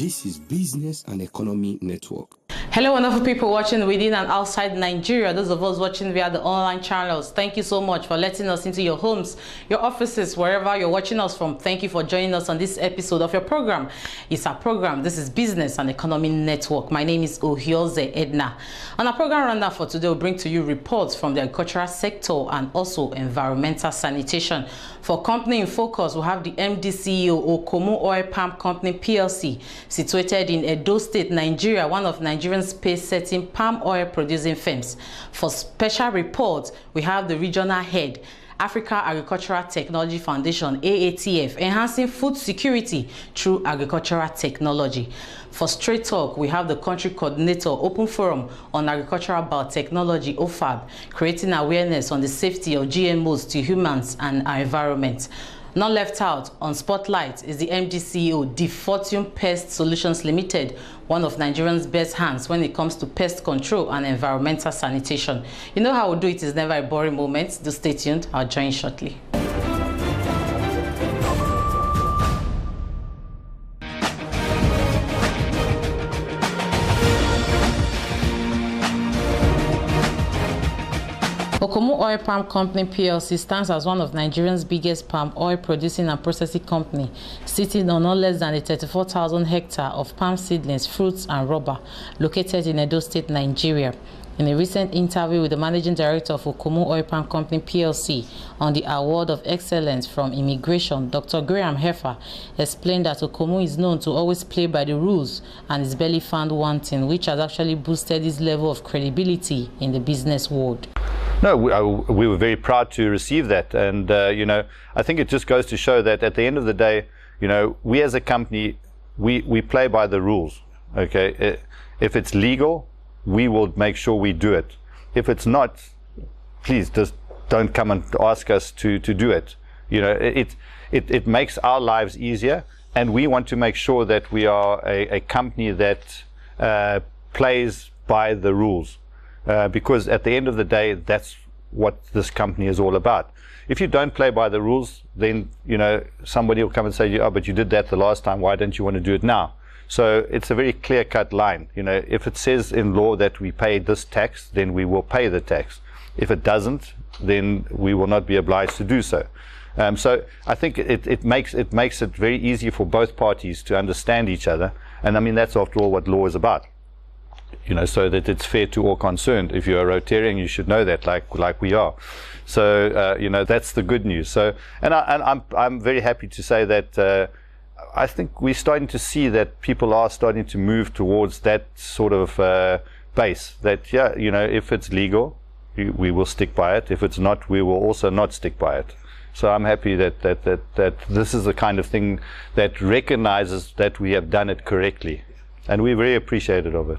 This is Business and Economy Network. Hello, wonderful people watching within and outside Nigeria. Those of us watching via the online channels, thank you so much for letting us into your homes, your offices, wherever you're watching us from. Thank you for joining us on this episode of your program. It's our program. This is Business and Economy Network. My name is Ohioze Edna. On our program rundown for today, we'll bring to you reports from the agricultural sector and also environmental sanitation. For company in focus, we'll have the MD CEO OKOMU Oil Palm Company PLC, situated in Edo State, Nigeria, one of Nigeria's pace-setting palm oil producing firms. For special reports, we have the regional head, Africa Agricultural Technology Foundation, A.A.T.F, enhancing food security through agricultural technology. For straight talk, we have the country coordinator, Open Forum on Agricultural Biotechnology, O.F.A.B, creating awareness on the safety of GMOs to humans and our environment. Not left out on Spotlight is the MD CEO, DFORTUNE PEST Solutions Limited, one of Nigerians' best hands when it comes to pest control and environmental sanitation. You know how we do it is never a boring moment. Do stay tuned. I'll join shortly. OKOMU Oil Palm Company PLC stands as one of Nigeria's biggest palm oil producing and processing company, sitting on no less than 34,000 hectares of palm seedlings, fruits and rubber, located in Edo State, Nigeria. In a recent interview with the Managing Director of OKOMU Oil Palm Company PLC on the Award of Excellence from Immigration, Dr. Graham Heffer explained that OKOMU is known to always play by the rules and is barely found wanting, which has actually boosted his level of credibility in the business world. No, we were very proud to receive that, and you know, I think it just goes to show that at the end of the day, you know, we as a company, we play by the rules. Okay, if it's legal, we will make sure we do it. If it's not, please just don't come and ask us to do it. You know, it makes our lives easier, and we want to make sure that we are a company that plays by the rules. Because at the end of the day, that's what this company is all about. If you don't play by the rules, then, you know, somebody will come and say, oh, but you did that the last time, why don't you want to do it now? So it's a very clear-cut line. You know, if it says in law that we pay this tax, then we will pay the tax. If it doesn't, then we will not be obliged to do so. So I think it makes it very easy for both parties to understand each other. And I mean, that's after all what law is about. You know, so that it's fair to all concerned. If you're a Rotarian, you should know that, like we are. So you know, that's the good news. So, and I'm very happy to say that I think we're starting to see that people are starting to move towards that sort of base. That, yeah, you know, if it's legal, we will stick by it. If it's not, we will also not stick by it. So I'm happy that this is the kind of thing that recognizes that we have done it correctly, and we're very appreciative of it.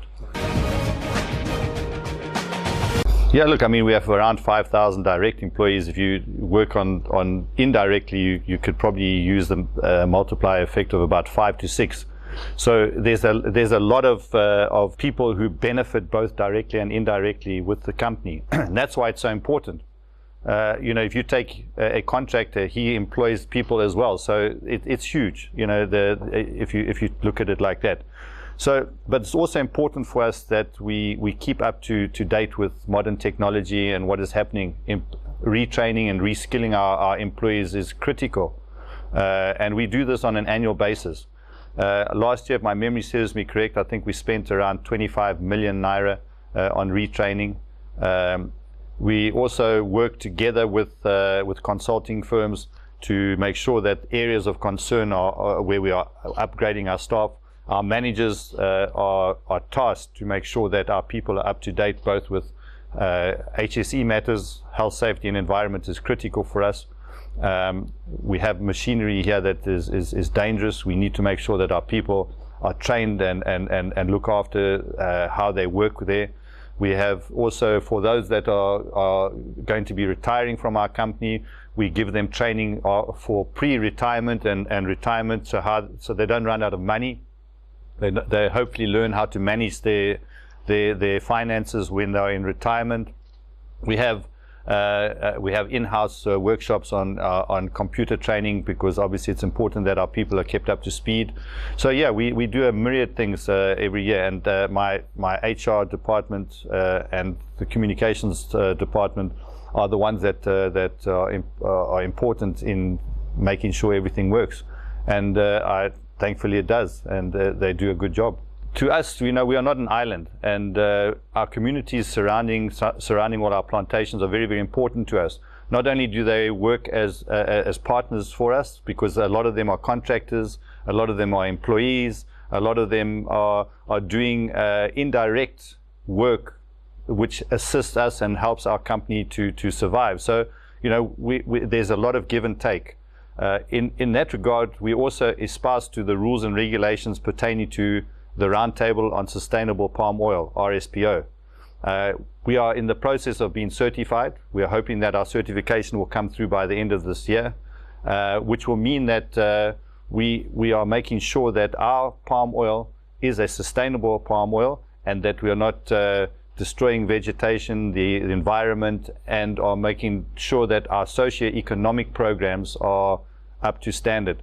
Yeah, look, I mean, we have around 5,000 direct employees. If you work on indirectly, you could probably use the multiplier effect of about 5 to 6. So there's a lot of people who benefit both directly and indirectly with the company. And that's why it's so important. You know, if you take a contractor, he employs people as well. So it's huge, you know, if you look at it like that. So, but it's also important for us that we keep up to date with modern technology and what is happening. Retraining and reskilling our employees is critical, and we do this on an annual basis. Last year, if my memory serves me correct, I think we spent around 25 million naira on retraining. We also work together with consulting firms to make sure that areas of concern are where we are upgrading our staff. Our managers are tasked to make sure that our people are up to date, both with HSE matters. Health, safety and environment is critical for us. We have machinery here that is dangerous. We need to make sure that our people are trained and look after how they work there. We have also, for those that are going to be retiring from our company, we give them training for pre-retirement and retirement, so they don't run out of money. They hopefully learn how to manage their finances when they're in retirement. We have We have in-house workshops on computer training, because obviously it's important that our people are kept up to speed. So yeah, we do a myriad things every year, and my HR department and the communications department are the ones that are important in making sure everything works, and thankfully it does, and they do a good job. To us, we are not an island, and our communities surrounding all our plantations are very, very important to us. Not only do they work as partners for us, because a lot of them are contractors, a lot of them are employees, a lot of them are doing indirect work which assists us and helps our company to survive. So, there's a lot of give and take. In that regard, we also espouse to the rules and regulations pertaining to the Roundtable on Sustainable Palm Oil, RSPO. We are in the process of being certified. We are hoping that our certification will come through by the end of this year, which will mean that we are making sure that our palm oil is a sustainable palm oil, and that we are not destroying vegetation, the environment, and are making sure that our socio-economic programs are up to standard.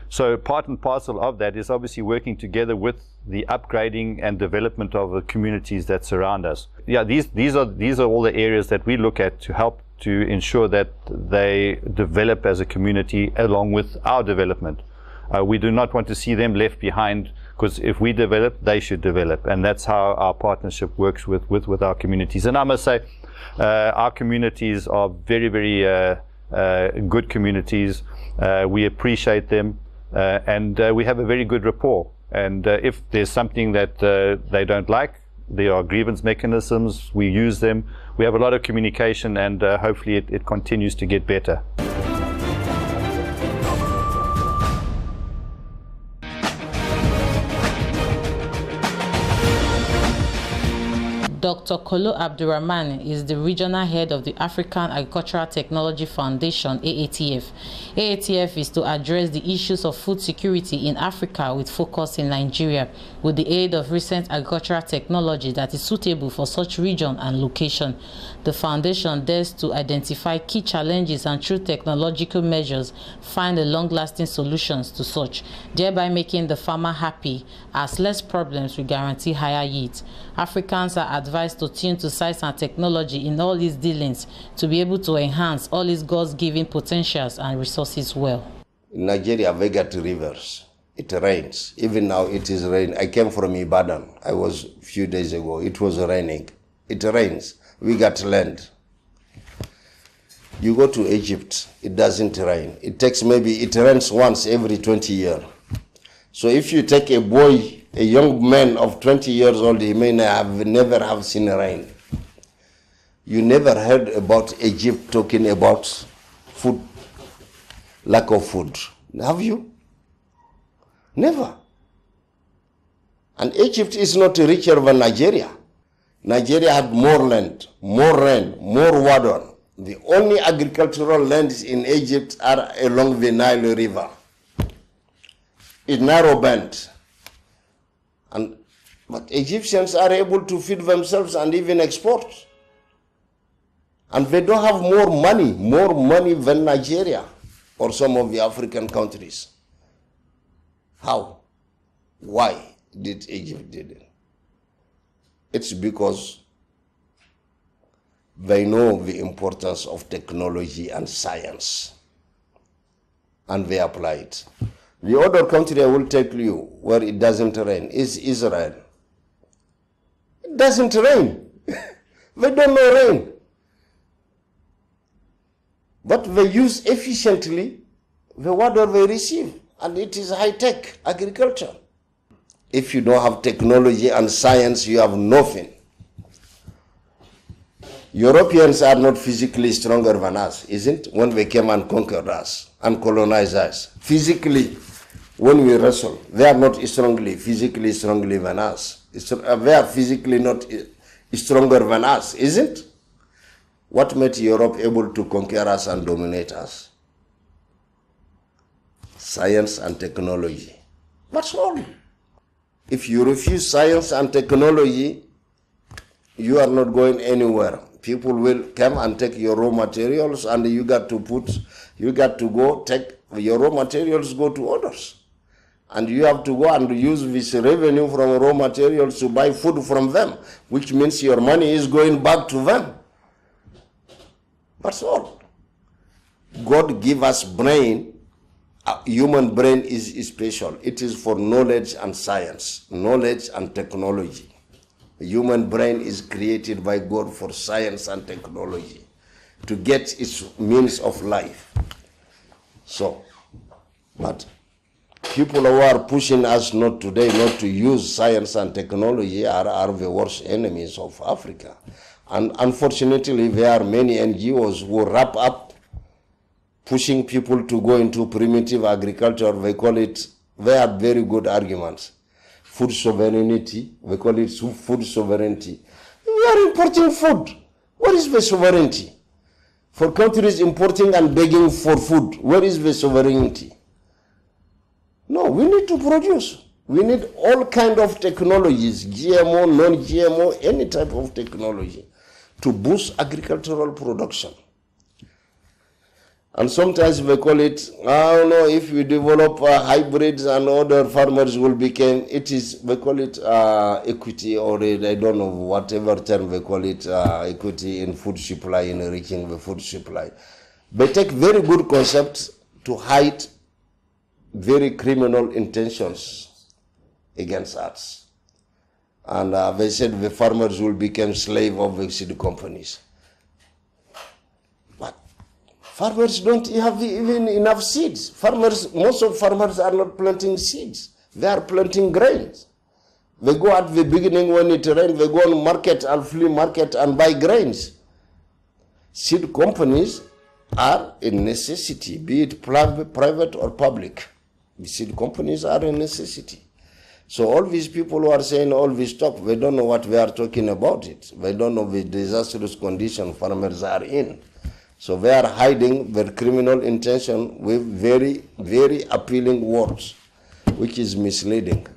So part and parcel of that is obviously working together with the upgrading and development of the communities that surround us. Yeah, these are all the areas that we look at to help to ensure that they develop as a community along with our development. We do not want to see them left behind, because if we develop, they should develop, and that's how our partnership works with our communities. And I must say, our communities are very, very good communities. We appreciate them, and we have a very good rapport. And if there's something that they don't like, there are grievance mechanisms. We use them. We have a lot of communication, and hopefully it continues to get better. Dr. Kolo Abdurrahman is the regional head of the African Agricultural Technology Foundation, A.A.T.F. A.A.T.F is to address the issues of food security in Africa with focus in Nigeria, with the aid of recent agricultural technology that is suitable for such region and location. The foundation dares to identify key challenges and through technological measures find the long-lasting solutions to such, thereby making the farmer happy, as less problems will guarantee higher yields. Africans are advised to tune to science and technology in all its dealings to be able to enhance all its God-given potentials and resources well. In Nigeria, we got rivers. It rains. Even now it is raining. I came from Ibadan. I was a few days ago. It was raining. It rains. We got land. You go to Egypt, it doesn't rain. It rains once every 20 years. So if you take a boy, a young man of 20 years old, he may never have seen rain. You never heard about Egypt talking about food, lack of food. Have you? Never. And Egypt is not richer than Nigeria. Nigeria had more land, more rain, more water. The only agricultural lands in Egypt are along the Nile River. It's narrow band. But Egyptians are able to feed themselves and even export. And they don't have more money than Nigeria or some of the African countries. How? Why did Egypt did it? It's because they know the importance of technology and science, and they apply it. The other country I will tell you where it doesn't rain is Israel. It doesn't rain. They don't know rain. But they use efficiently the water they receive, and it is high-tech agriculture. If you don't have technology and science, you have nothing. Europeans are not physically stronger than us, isn't it? When they came and conquered us and colonized us. Physically, when we wrestle, they are not physically strongly than us. They are physically not stronger than us, isn't it? What made Europe able to conquer us and dominate us? Science and technology. That's all. If you refuse science and technology, you are not going anywhere. People will come and take your raw materials, and you got to go take your raw materials, go to others. And you have to go and use this revenue from raw materials to buy food from them, which means your money is going back to them. That's all. God give us brain. Human brain is special. It is for knowledge and science, knowledge and technology. The human brain is created by God for science and technology, to get its means of life. So, but people who are pushing us not today not to use science and technology are the worst enemies of Africa. And unfortunately, there are many NGOs who wrap up pushing people to go into primitive agriculture. They call it, they have very good arguments. Food sovereignty, we call it food sovereignty. We are importing food. What is the sovereignty? For countries importing and begging for food, where is the sovereignty? No, we need to produce. We need all kind of technologies, GMO, non-GMO, any type of technology to boost agricultural production. And sometimes we call it, I don't know, if we develop hybrids and other farmers will become, we call it equity, or I don't know, whatever term we call it, equity in food supply, in enriching the food supply. They take very good concepts to hide very criminal intentions against us. And they said the farmers will become slave of the seed companies. But farmers don't have even enough seeds. Most of farmers are not planting seeds. They are planting grains. They go at the beginning when it rains, they go on market and flea market and buy grains. Seed companies are a necessity, be it private or public. The seed companies are a necessity. So all these people who are saying all this talk, they don't know what they are talking about it. They don't know the disastrous condition farmers are in. So they are hiding their criminal intention with very, very appealing words, which is misleading.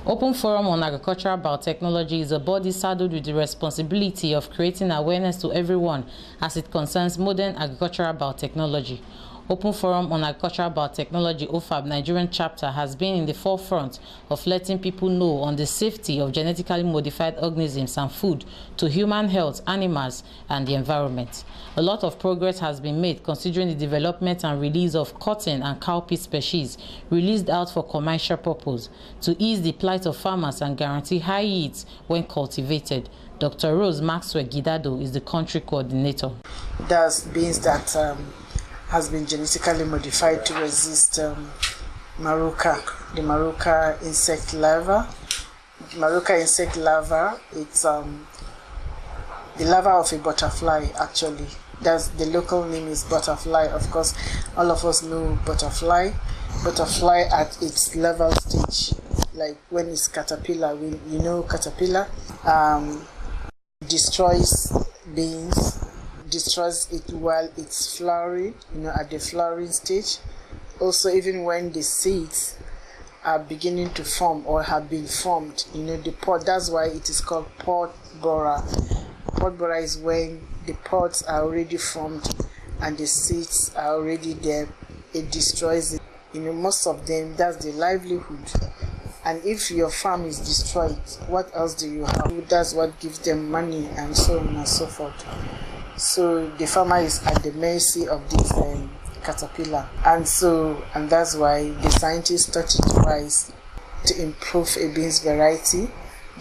Open Forum on Agricultural Biotechnology is a body saddled with the responsibility of creating awareness to everyone as it concerns modern agricultural biotechnology. Open Forum on Agricultural Biotechnology O.F.A.B Nigerian chapter has been in the forefront of letting people know on the safety of genetically modified organisms and food to human health, animals, and the environment. A lot of progress has been made considering the development and release of cotton and cowpea species released out for commercial purpose to ease the plight of farmers and guarantee high yields when cultivated. Dr. Rose Maxwell Gidado is the country coordinator. There's beans that has been genetically modified to resist maruca, the maruca insect larva. Maruca insect larva, it's the larva of a butterfly actually. That's the local name is butterfly. Of course, all of us know butterfly. Butterfly at its larval stage, like when it's caterpillar, you know caterpillar, destroys beans, destroys it while it's flowering, at the flowering stage. Also, even when the seeds are beginning to form or have been formed, the pod, that's why it is called pod borer. Pod borer is when the pods are already formed and the seeds are already there. It destroys it. Most of them, that's the livelihood. And if your farm is destroyed, what else do you have? That's what gives them money and so on and so forth. So the farmer is at the mercy of this caterpillar, and that's why the scientists thought it wise to improve a beans variety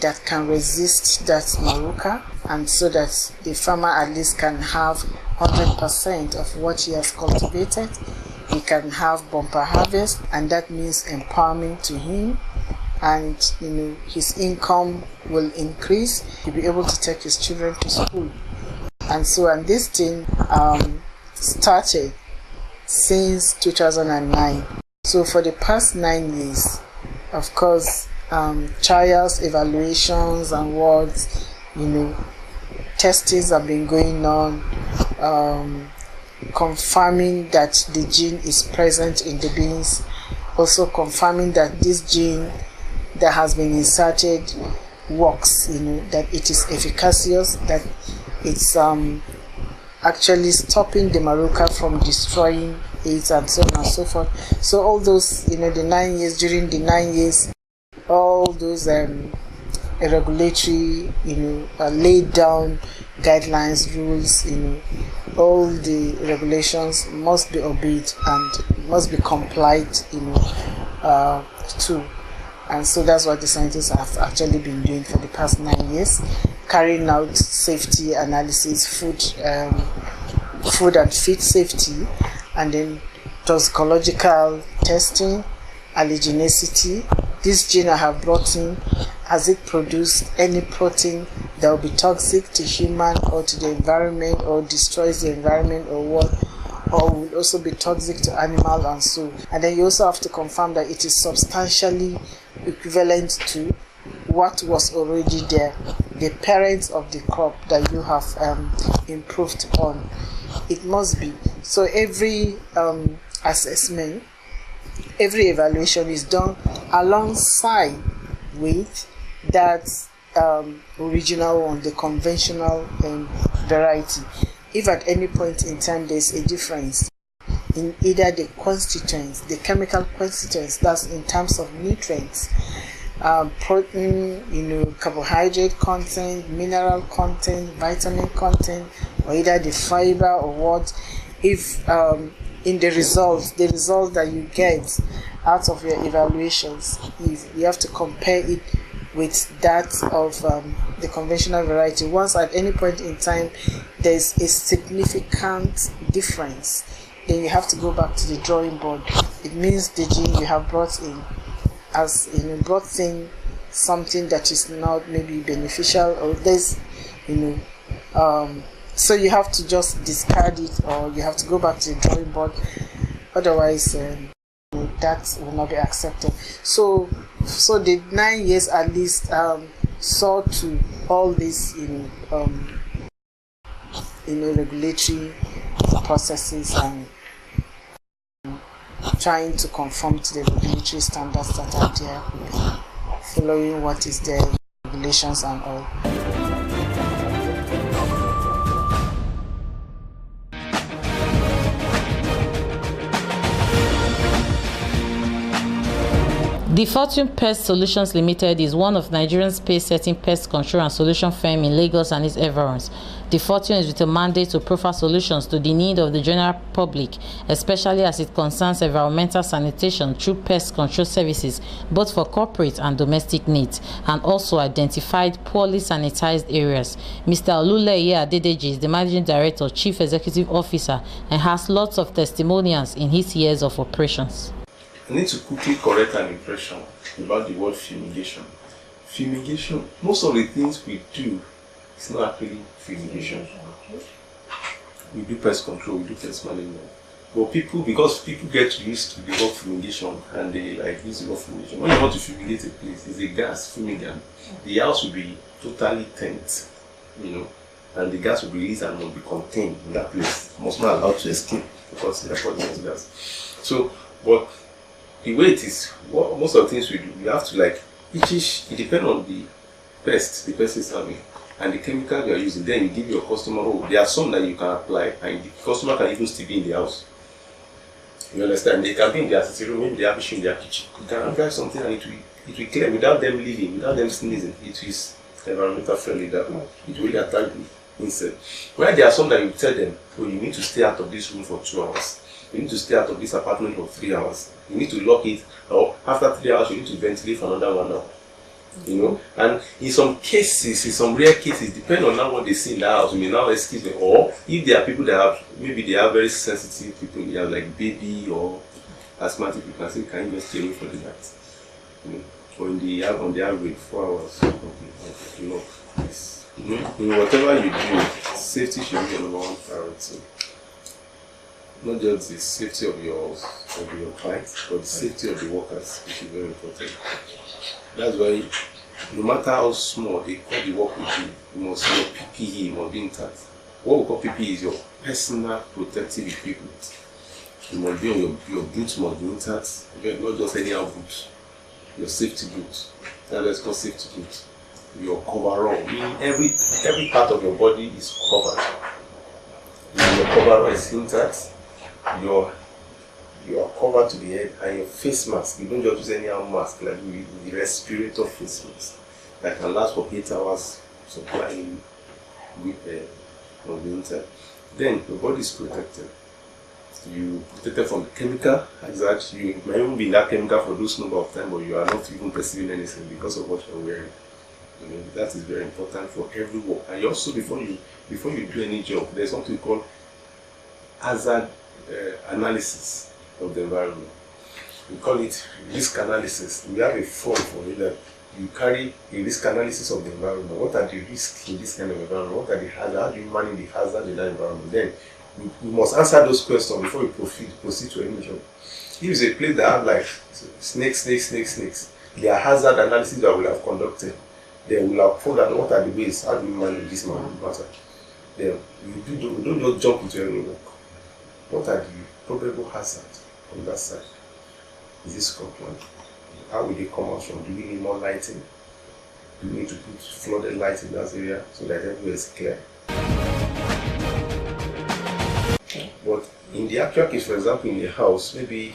that can resist that maruca, and so that the farmer at least can have 100% of what he has cultivated. He can have bumper harvest, and that means empowerment to him, and his income will increase. He'll be able to take his children to school. And this thing started since 2009. So for the past 9 years, of course, trials, evaluations, and words, testings have been going on. confirming that the gene is present in the beans, also confirming that this gene that has been inserted works, that it is efficacious, that it's actually stopping the maruca from destroying it, and so on and so forth. So all those, the 9 years, during the 9 years, all those regulatory, laid down guidelines, rules, all the regulations must be obeyed and must be complied, to. And so that's what the scientists have actually been doing for the past 9 years, carrying out safety analysis, food and feed safety, and then toxicological testing, allergenicity. This gene I have brought in, has it produced any protein that will be toxic to human or to the environment, or destroys the environment, or what, or will also be toxic to animal, and so. And then you also have to confirm that it is substantially equivalent to what was already there, the parents of the crop that you have improved on. It must be. So every assessment, every evaluation is done alongside with that original one, the conventional variety. If at any point in time there's a difference in either the constituents, the chemical constituents, that's in terms of nutrients, protein, carbohydrate content, mineral content, vitamin content, or either the fiber or what, if in the result that you get out of your evaluations, if you have to compare it with that of the conventional variety. Once at any point in time there's a significant difference, then you have to go back to the drawing board. It means the gene you have brought in as brought in something that is not maybe beneficial, or there's so you have to just discard it, or you have to go back to the drawing board. Otherwise that will not be accepted. So the 9 years at least saw to all these regulatory processes and trying to conform to the regulatory standards that are there, following what is there, regulations and all. DFORTUNE Pest Solutions Limited is one of Nigeria's pace-setting pest control and solution firm in Lagos and its environs. DFORTUNE is with a mandate to proffer solutions to the need of the general public, especially as it concerns environmental sanitation through pest control services, both for corporate and domestic needs, and also identified poorly sanitized areas. Mr. Oluleye Adedeji is the Managing Director, Chief Executive Officer, and has lots of testimonials in his years of operations. I need to quickly correct an impression about the word fumigation. Fumigation, most of the things we do is not actually fumigation. We do pest control, we do pest management. But because people get used to the word fumigation and they like use the word fumigation. When you want to fumigate a place, it's a gas fumigant. The house will be totally tense, and the gas will be released and will be contained in that place. It must not allow to escape because the poisonous gas. So, but the way it is, most of the things we do, we have to it depends on the pest is having, and the chemical you are using. Then you give your customer, there are some that you can apply, and the customer can even still be in the house. You understand? They can be in their sitting room, maybe they have issue in their kitchen. You can apply something and it will clear without them leaving, without them sneezing. It is environmental friendly that way. It will attack the insect. Where there are some that you tell them, you need to stay out of this room for 2 hours. You need to stay out of this apartment for 3 hours. You need to lock it, or after 3 hours you need to ventilate for another 1 hour. And in some cases, in some rare cases, depending on what they see in the house, you may now excuse them. Or if there are people that have, maybe they are very sensitive people, they have like baby or asthmatic people, can say, can you just stay away for the night? Or on the average 4 hours. Whatever you do, safety should be your number one priority. Not just the safety of your clients, but the safety of the workers, which is very important. That's why, no matter how small they call the work we do, you must know PPE, must be intact. what we call PPE is your personal protective equipment. You must be on your boots must be intact, not just anyhow boots. Your safety boots. That's called safety boots. Your coverall. Meaning every part of your body is covered. Your coverall is intact. You are covered to the head, and your face mask. You don't just use any mask like the respirator face mask that can last for 8 hours, supplying with on the inside. Then your body is protected. You protected from chemical hazard. You might even be in that chemical for those number of time, but you are not even perceiving anything because of what you're wearing. You know, that is very important for every work. And also, before you do any job, there's something called hazard analysis of the environment. We call it risk analysis. We have a form for it that you carry a risk analysis of the environment. What are the risks in this kind of environment? What are the hazards? How do you manage the hazard in that environment? Then we must answer those questions before we proceed to any job. If it's a place that have like snakes, there are hazard analysis that we have conducted. Then we'll have found out what are the ways, how do we manage this matter. Then we don't just jump into any work. What are the probable hazards on that side? Is this compliant? How will they come out from? Do we need more lighting? Do we need to put flooded lights in that area so that everywhere is clear? But in the actual case, for example, in the house, maybe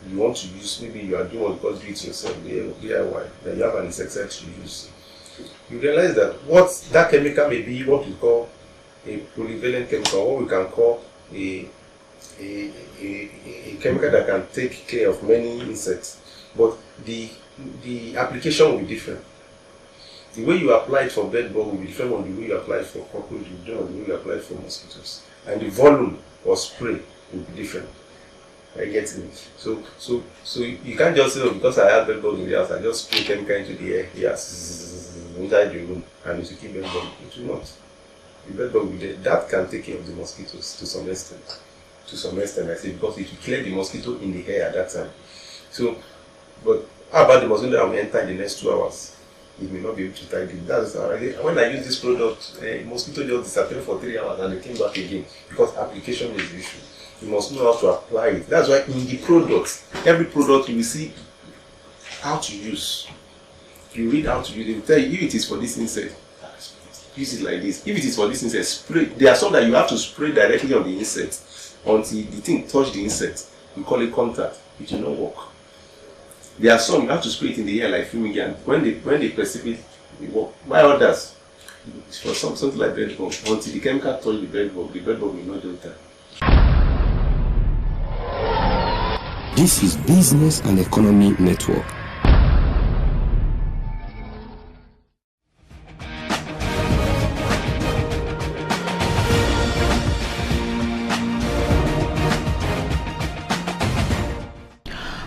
you want to use, maybe you are doing what you call do it yourself, DIY, that you have an insecticide to use. You realize that what that chemical may be what we call a polyvalent chemical, what we can call a chemical that can take care of many insects, but the application will be different. The way you apply it for bed bug will be different from the way you apply it for cockroach, the way you apply it for mosquitoes, and the volume or spray will be different. I get it. So you can't just say, oh, because I have bed bug in the house, I just spray chemical into the air, yes, inside the room, and it will keep bed bug. It will not. The bed bug will be there. That can take care of the mosquitoes to some extent. To some extent, I say, because it will clear the mosquito in the air at that time. So, but how about the mosquito that will enter in the next 2 hours? It may not be able to tidy. That's when I use this product, mosquito just disappeared for 3 hours and they came back again because application is the issue. You must know how to apply it. That's why in the product, every product you will see how to use. You read how to use it. They will tell you if it is for this insect, use it like this. If it is for this insect, spray. There are some that you have to spray directly on the insect until the thing touch the insect. We call it contact. It will not work. There are some you have to spray it in the air like fumigant. When they perceive it, it work. Why others? It's for something like bed bug. Until the chemical touch the bed bug will not do that. This is Business and Economy Network.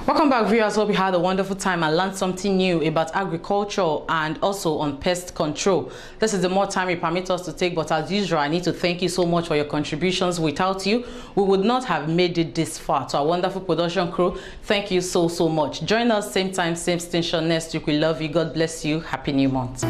Welcome back, viewers. Hope you had a wonderful time and learned something new about agriculture and also on pest control. This is the more time you permit us to take, but as usual, I need to thank you so much for your contributions. Without you, we would not have made it this far. To our wonderful production crew, thank you so much. Join us same time, same station next week. We love you. God bless you. Happy New Month.